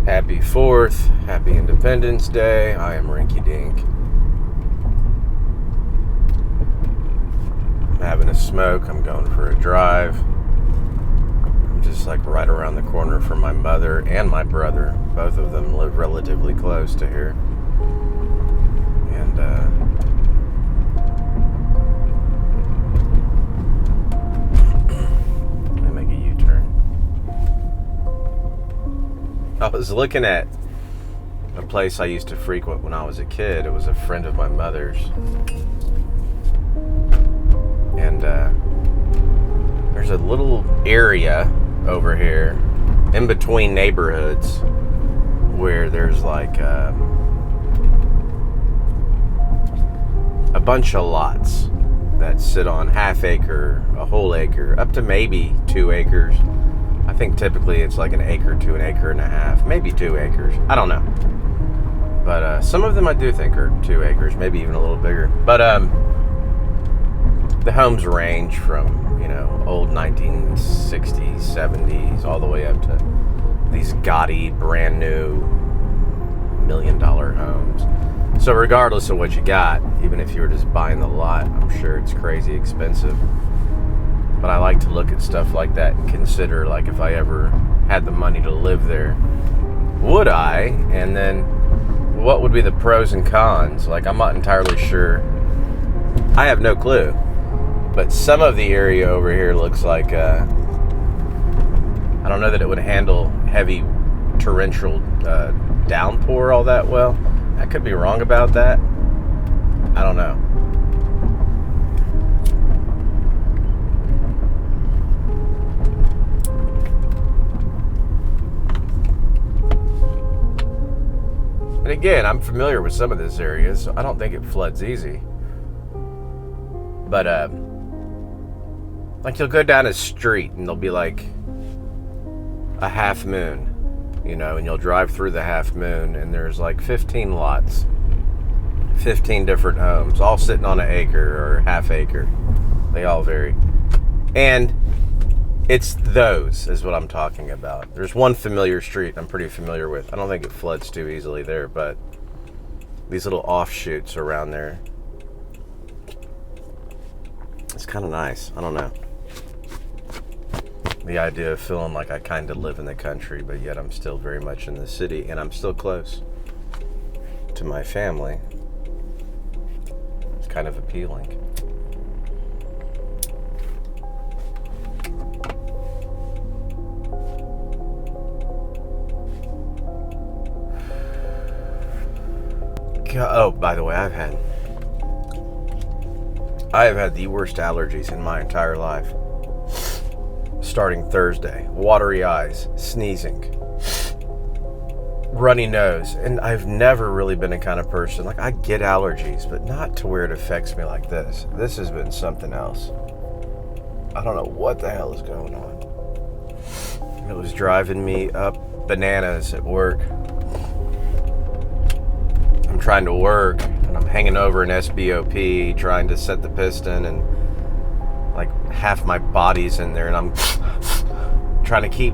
Happy 4th, happy Independence Day. I am Rinky Dink. I'm having a smoke, I'm going for a drive. I'm just like right around the corner from my mother and my brother. Both of them live relatively close to here. And let me make a U-turn. I was looking at a place I used to frequent when I was a kid. It was a friend of my mother's. And there's a little area over here in between neighborhoods where there's like a bunch of lots that sit on half acre, a whole acre, up to maybe 2 acres. I think typically it's like an acre to an acre and a half, maybe 2 acres. I don't know. But some of them I do think are 2 acres, maybe even a little bigger. But the homes range from, old 1960s, 70s, all the way up to these gaudy, brand new $1 million homes. So regardless of what you got, even if you were just buying the lot, I'm sure it's crazy expensive. But I like to look at stuff like that and consider, like, if I ever had the money to live there, would I? And then what would be the pros and cons? Like, I'm not entirely sure. I have no clue. But some of the area over here looks like, I don't know that it would handle heavy torrential downpour all that well. I could be wrong about that. I don't know. And again, I'm familiar with some of this area, so I don't think it floods easy. But, like, you'll go down a street and there'll be like a half moon, and you'll drive through the half moon and there's like 15 lots, 15 different homes, all sitting on an acre or half acre. They all vary. And it's those is what I'm talking about. There's one familiar street I'm pretty familiar with. I don't think it floods too easily there, but these little offshoots around there, it's kind of nice. I don't know. The idea of feeling like I kind of live in the country, but yet I'm still very much in the city, and I'm still close to my family. It's kind of appealing. Oh, by the way, I have had the worst allergies in my entire life. Starting Thursday. Watery eyes, sneezing, runny nose. And I've never really been a kind of person, like, I get allergies, but not to where it affects me like this. This has been something else. I don't know what the hell is going on. It was driving me up bananas at work. I'm trying to work, and I'm hanging over an SBOP, trying to set the piston, and like half my body's in there, and I'm trying to keep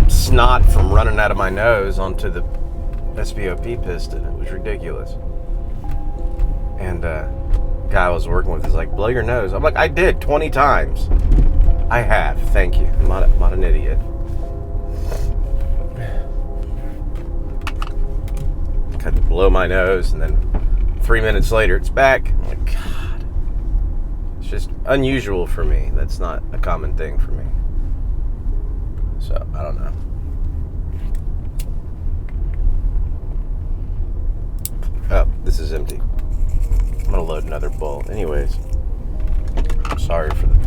snot from running out of my nose onto the SBOP piston. It was ridiculous. And guy I was working with is like, blow your nose. I'm like, I did 20 times. I have, thank you. I'm not an idiot. Had to blow my nose, and then 3 minutes later it's back. I'm like, God, it's just unusual for me. That's not a common thing for me. So I don't know. Oh, this is empty. I'm gonna load another bowl. Anyways, sorry for the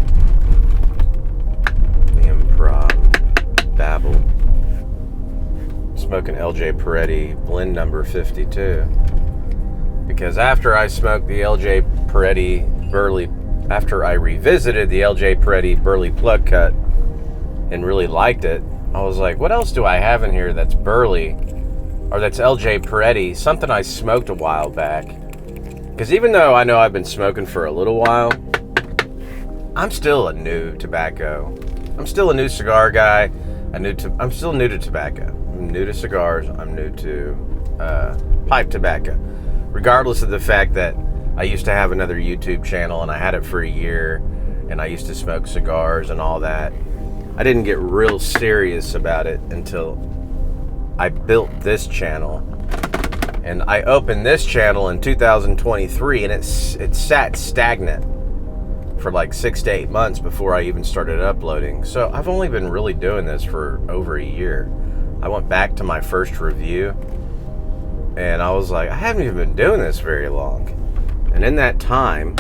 improv babble. Smoking LJ Peretti blend number 52, because after I smoked the LJ Peretti Burley, after I revisited the LJ Peretti Burley plug cut and really liked it, I was like, what else do I have in here that's Burley, or that's LJ Peretti, something I smoked a while back? Because even though I know I've been smoking for a little while, I'm still a new tobacco. I'm still a new cigar guy. I'm still new to tobacco. I'm new to cigars. I'm new to pipe tobacco. Regardless of the fact that I used to have another YouTube channel and I had it for a year and I used to smoke cigars and all that. I didn't get real serious about it until I built this channel. And I opened this channel in 2023 and it sat stagnant for like 6 to 8 months before I even started uploading. So I've only been really doing this for over a year. I went back to my first review and I was like, I haven't even been doing this very long. And in that time,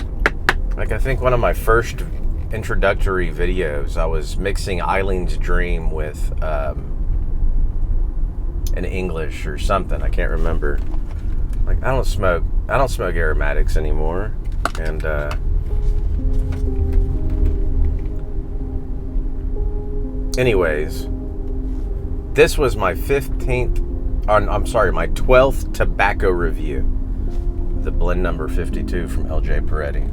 like I think one of my first introductory videos, I was mixing Eileen's Dream with an English or something. I can't remember. Like I don't smoke aromatics anymore. And anyways, this was my 12th tobacco review. The blend number 52 from LJ Peretti.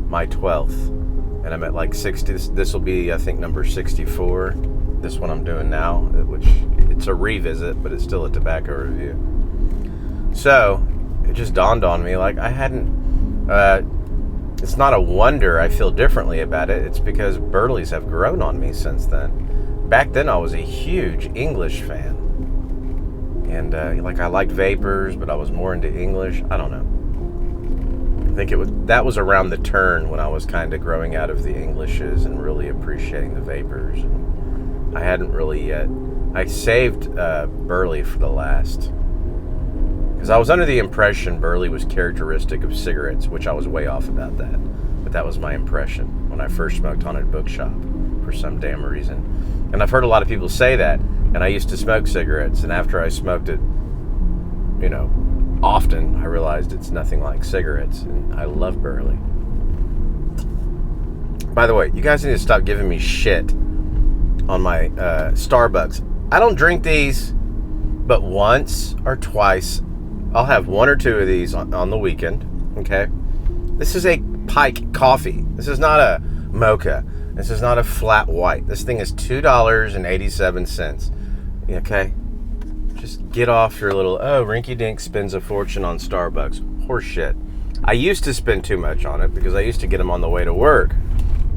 My 12th. And I'm at like 60. This will be, I think, number 64. This one I'm doing now, which it's a revisit, but it's still a tobacco review. So it just dawned on me, like I hadn't, it's not a wonder I feel differently about it. It's because Burleys have grown on me since then. Back then I was a huge English fan. And like I liked vapors, but I was more into English. I don't know. I think that was around the turn when I was kind of growing out of the Englishes and really appreciating the vapors. And I hadn't really yet. I saved Burley for the last, because I was under the impression Burley was characteristic of cigarettes, which I was way off about that. But that was my impression when I first smoked Haunted Bookshop for some damn reason. And I've heard a lot of people say that. And I used to smoke cigarettes, and after I smoked it, often, I realized it's nothing like cigarettes, and I love Burley. By the way, you guys need to stop giving me shit on my Starbucks. I don't drink these, but once or twice, I'll have one or two of these on the weekend, okay? This is a Pike coffee. This is not a mocha. This is not a flat white. This thing is $2.87. Okay? Just get off your little, Rinky Dink spends a fortune on Starbucks. Horseshit. I used to spend too much on it because I used to get them on the way to work.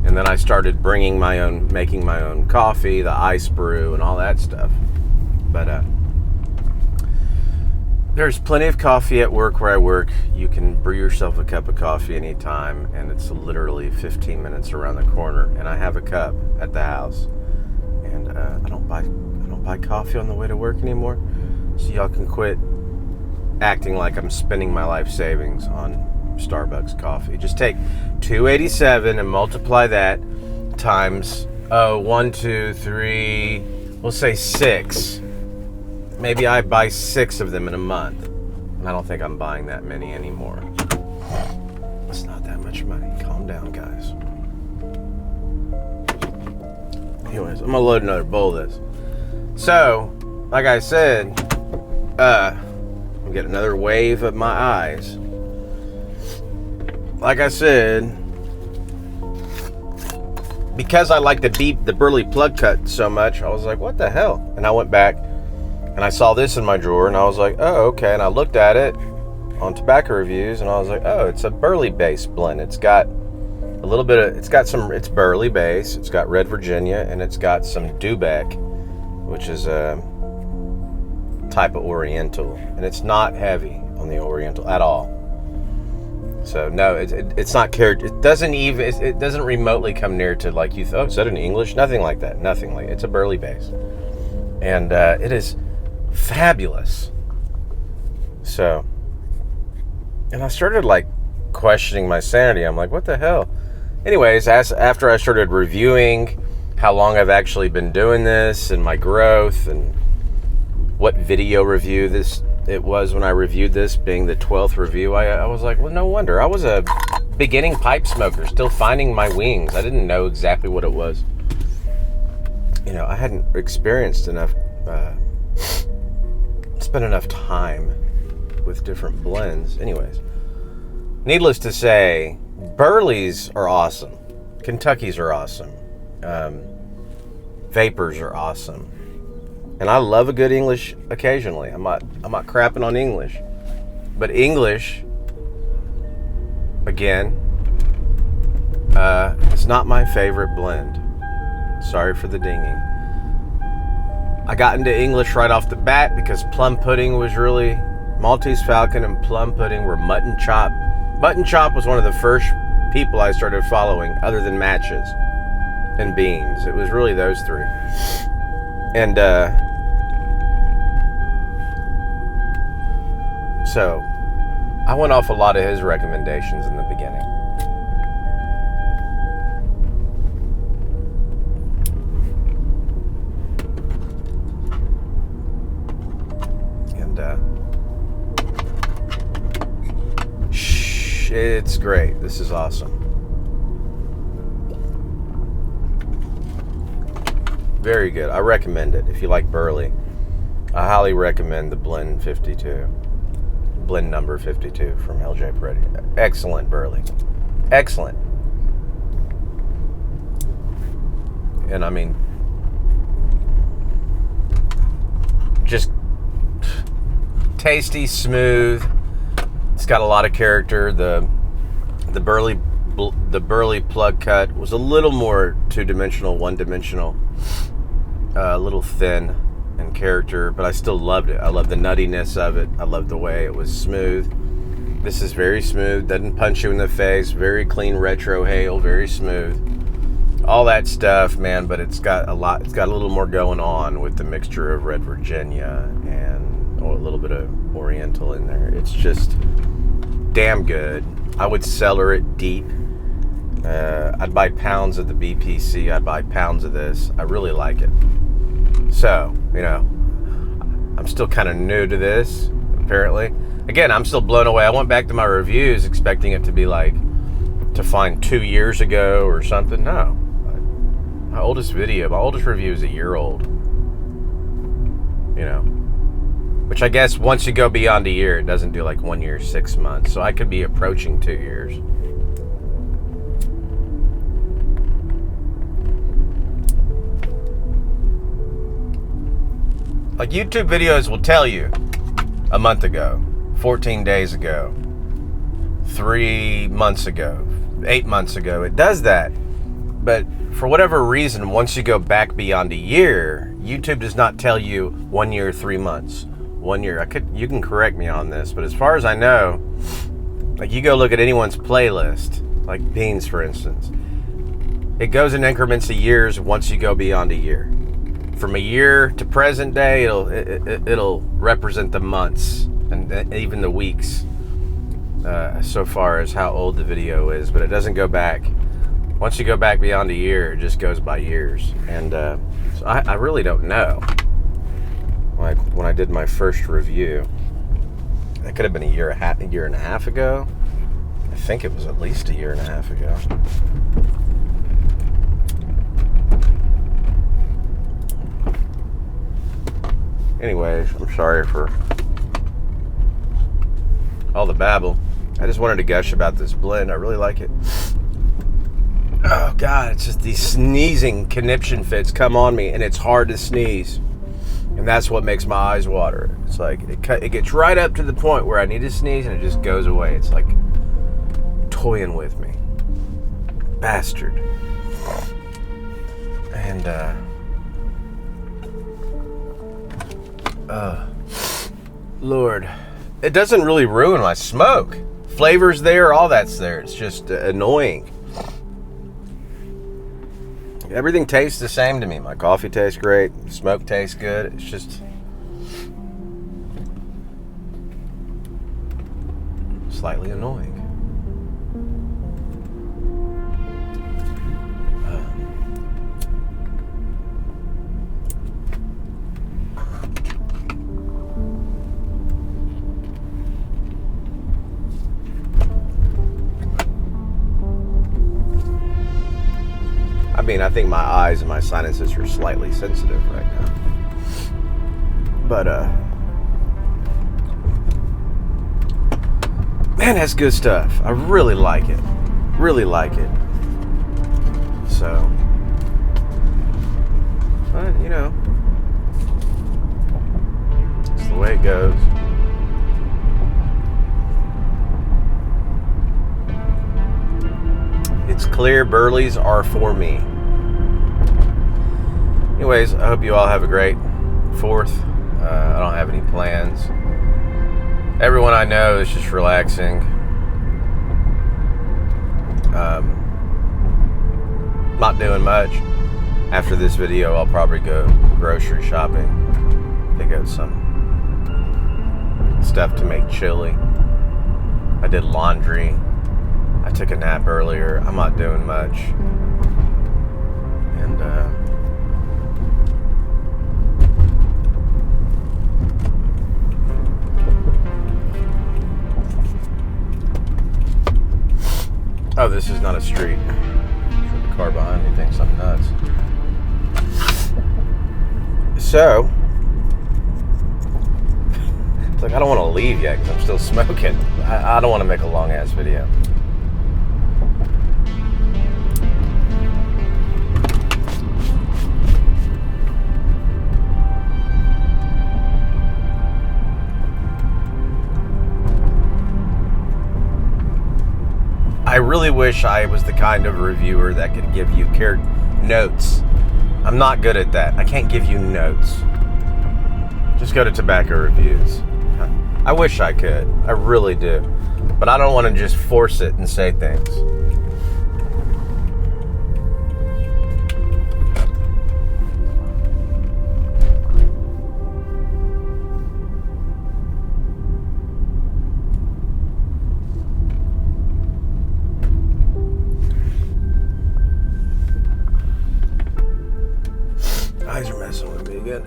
And then I started making my own coffee, the ice brew, and all that stuff. But there's plenty of coffee at work where I work. You can brew yourself a cup of coffee anytime, and it's literally 15 minutes around the corner. And I have a cup at the house. And I don't buy coffee on the way to work anymore. So y'all can quit acting like I'm spending my life savings on Starbucks coffee. Just take $2.87 and multiply that times 1, 2, 3, we'll say 6. Maybe I buy 6 of them in a month. And I don't think I'm buying that many anymore. It's not that much money. Calm down, guys. Anyways, I'm gonna load another bowl of this. So, like I said, I'm getting another wave of my eyes. Like I said, because I like the Burley plug cut so much, I was like, what the hell? And I went back and I saw this in my drawer and I was like, oh, okay. And I looked at it on tobacco reviews and I was like, oh, it's a Burley base blend. It's got a little bit of, it's Burley base, it's got Red Virginia, and it's got some Dubec, which is a type of Oriental, and it's not heavy on the Oriental at all. So no, it's not it doesn't remotely come near to like you thought. Is that in English? Nothing like that. Nothing like it's a Burley base, and it is fabulous. So, and I started like questioning my sanity. I'm like, what the hell? Anyways, after I started reviewing how long I've actually been doing this and my growth and what video review it was when I reviewed this, being the 12th review, I was like, well, no wonder. I was a beginning pipe smoker, still finding my wings. I didn't know exactly what it was. I hadn't experienced enough, spent enough time with different blends. Anyways, needless to say, Burleys are awesome. Kentuckys are awesome. Vapors are awesome. And I love a good English occasionally. I'm not crapping on English. But English, again, is not my favorite blend. Sorry for the dinging. I got into English right off the bat because plum pudding was really... Maltese Falcon and plum pudding were Mutton Chop. Mutton Chop was one of the first people I started following other than Matches and Beans. It was really those three. And so I went off a lot of his recommendations in the beginning. It's great. This is awesome. Very good. I recommend it. If you like Burley, I highly recommend the blend 52. Blend number 52 from LJ Peretti. Excellent Burley. Excellent. And I mean, just tasty, smooth. It's got a lot of character. The Burley plug cut was a little more two-dimensional, one-dimensional, a little thin in character, but I still loved it. I love the nuttiness of it. I love the way it was smooth. This is very smooth. Doesn't punch you in the face. Very clean retro hail. Very smooth. All that stuff, man. But it's got a lot. It's got a little more going on with the mixture of Red Virginia and a little bit of Oriental in there. It's just damn good. I would cellar it deep. I'd buy pounds of the BPC. I'd buy pounds of this. I really like it. So, you know, I'm still kind of new to this, apparently. Again, I'm still blown away. I went back to my reviews expecting it to be like, to find 2 years ago or something. No. My oldest review is a year old. You know. Which I guess once you go beyond a year, it doesn't do like 1 year, 6 months. So I could be approaching 2 years. Like YouTube videos will tell you a month ago, 14 days ago, 3 months ago, 8 months ago. It does that. But for whatever reason, once you go back beyond a year, YouTube does not tell you 1 year, 3 months. 1 year. You can correct me on this, but as far as I know, like you go look at anyone's playlist, like Beans for instance, it goes in increments of years once you go beyond a year. From a year to present day, it'll represent the months and even the weeks, so far as how old the video is, but it doesn't go back. Once you go back beyond a year, it just goes by years. And so I really don't know. Like when I did my first review, that could have been a year and a half ago. I think it was at least a year and a half ago. Anyways, I'm sorry for all the babble. I just wanted to gush about this blend. I really like it. Oh God, it's just these sneezing conniption fits come on me, and it's hard to sneeze. And that's what makes my eyes water. It's like, it gets right up to the point where I need to sneeze and it just goes away. It's like toying with me. Bastard. And, Lord. It doesn't really ruin my smoke. Flavor's there, all that's there. It's just annoying. Everything tastes the same to me. My coffee tastes great. Smoke tastes good. It's just slightly annoying. I mean, I think my eyes and my sinuses are slightly sensitive right now. But, man, that's good stuff. I really like it. Really like it. So, you know, it's the way it goes. It's clear Burleys are for me. Anyways, I hope you all have a great 4th. I don't have any plans. Everyone I know is just relaxing. Not doing much. After this video, I'll probably go grocery shopping. Pick up some stuff to make chili. I did laundry. I took a nap earlier. I'm not doing much. And, oh, this is not a street. The car behind me thinks I'm nuts. So, it's like I don't want to leave yet because I'm still smoking. I don't want to make a long ass video. I really wish I was the kind of reviewer that could give you notes. I'm not good at that. I can't give you notes. Just go to tobacco reviews. I wish I could. I really do. But I don't want to just force it and say things. Eyes are messing with me again.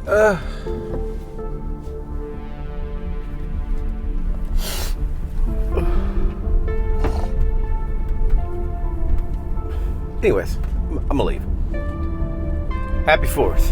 Anyways, I'm gonna leave. Happy 4th.